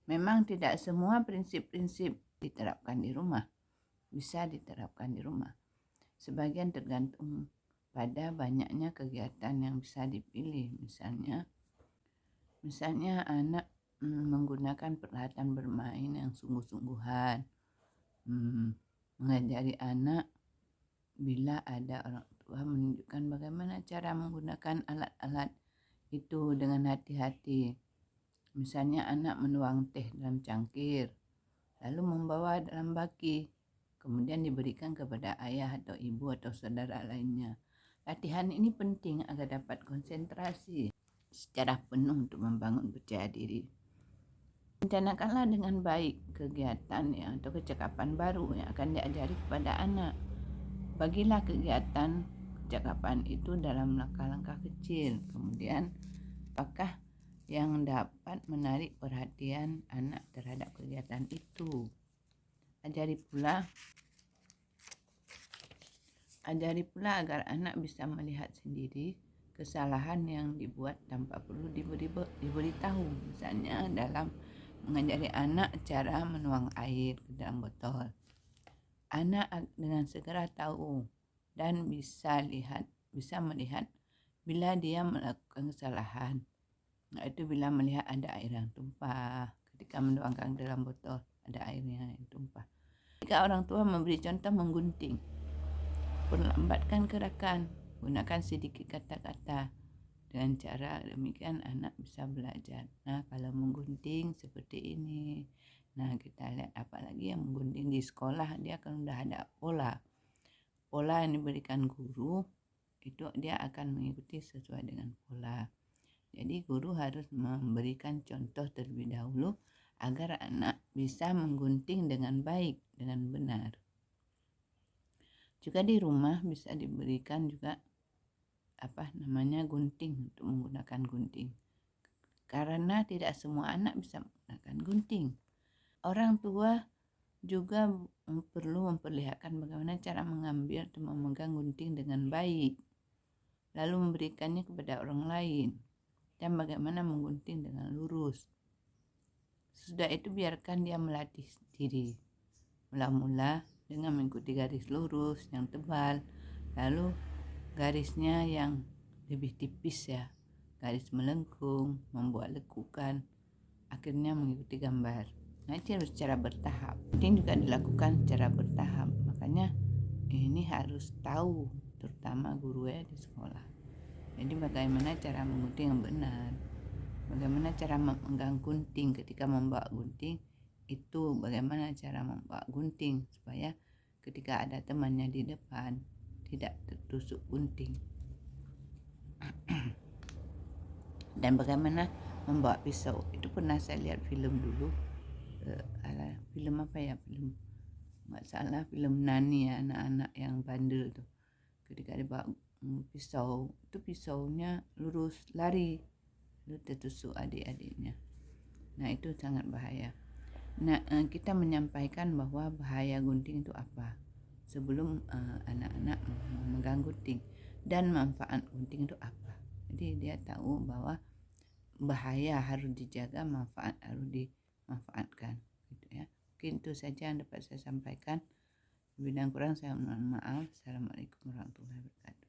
Memang tidak semua prinsip-prinsip diterapkan di rumah, bisa diterapkan di rumah. Sebagian tergantung pada banyaknya kegiatan yang bisa dipilih. Misalnya anak menggunakan peralatan bermain yang sungguh-sungguhan, mengajari anak bila ada orang tua menunjukkan bagaimana cara menggunakan alat-alat itu dengan hati-hati. Misalnya anak menuang teh dalam cangkir, lalu membawa dalam baki, kemudian diberikan kepada ayah atau ibu atau saudara lainnya. Latihan ini penting agar dapat konsentrasi secara penuh untuk membangun percaya diri. Rencanakanlah dengan baik kegiatan atau kecakapan baru yang akan diajari kepada anak. Bagilah kegiatan kecakapan itu dalam langkah-langkah kecil. Kemudian, apakah yang dapat menarik perhatian anak terhadap kegiatan itu? Ajari pula agar anak bisa melihat sendiri kesalahan yang dibuat tanpa perlu diberitahu. Misalnya dalam mengajari anak cara menuang air ke dalam botol. Anak dengan segera tahu dan bisa melihat bila dia melakukan kesalahan. Itu bila melihat ada air yang tumpah ketika menuangkan dalam botol, ada airnya yang tumpah. Jika orang tua memberi contoh menggunting, perlambatkan gerakan, gunakan sedikit kata-kata. Dengan cara demikian anak bisa belajar. Nah, kalau menggunting seperti ini. Nah, kita lihat apalagi yang menggunting di sekolah, dia akan udah ada pola yang diberikan guru, itu dia akan mengikuti sesuai dengan pola. Jadi guru harus memberikan contoh terlebih dahulu agar anak bisa menggunting dengan baik, dengan benar. Juga di rumah bisa diberikan juga gunting, untuk menggunakan gunting. Karena tidak semua anak bisa menggunakan gunting. Orang tua juga perlu memperlihatkan bagaimana cara mengambil atau memegang gunting dengan baik, lalu memberikannya kepada orang lain, dan bagaimana menggunting dengan lurus. Sudah itu biarkan dia melatih diri. Mula-mula dengan mengikuti garis lurus yang tebal, lalu garisnya yang lebih tipis ya, garis melengkung, membuat lekukan, akhirnya mengikuti gambar. Nah, itu harus secara bertahap. Ini juga dilakukan secara bertahap. Makanya ini harus tahu, terutama guru ya di sekolah. Jadi bagaimana cara menggunting yang benar, bagaimana cara memegang gunting ketika membawa gunting, itu bagaimana cara membawa gunting supaya ketika ada temannya di depan tidak tertusuk gunting. Dan bagaimana membawa pisau, itu pernah saya lihat film dulu, film nggak salah film Nani ya, anak-anak yang bandel tuh, ketika dibawa pisau, itu pisaunya lurus lari, itu tertusuk adik-adiknya. Nah, itu sangat bahaya. Nah, kita menyampaikan bahwa bahaya gunting itu apa sebelum anak-anak memegang gunting, dan manfaat gunting itu apa. Jadi dia tahu bahwa bahaya harus dijaga, manfaat harus dimanfaatkan, gitu ya. Mungkin itu saja yang dapat saya sampaikan. Lebih dan kurang saya mohon maaf. Assalamualaikum warahmatullahi wabarakatuh.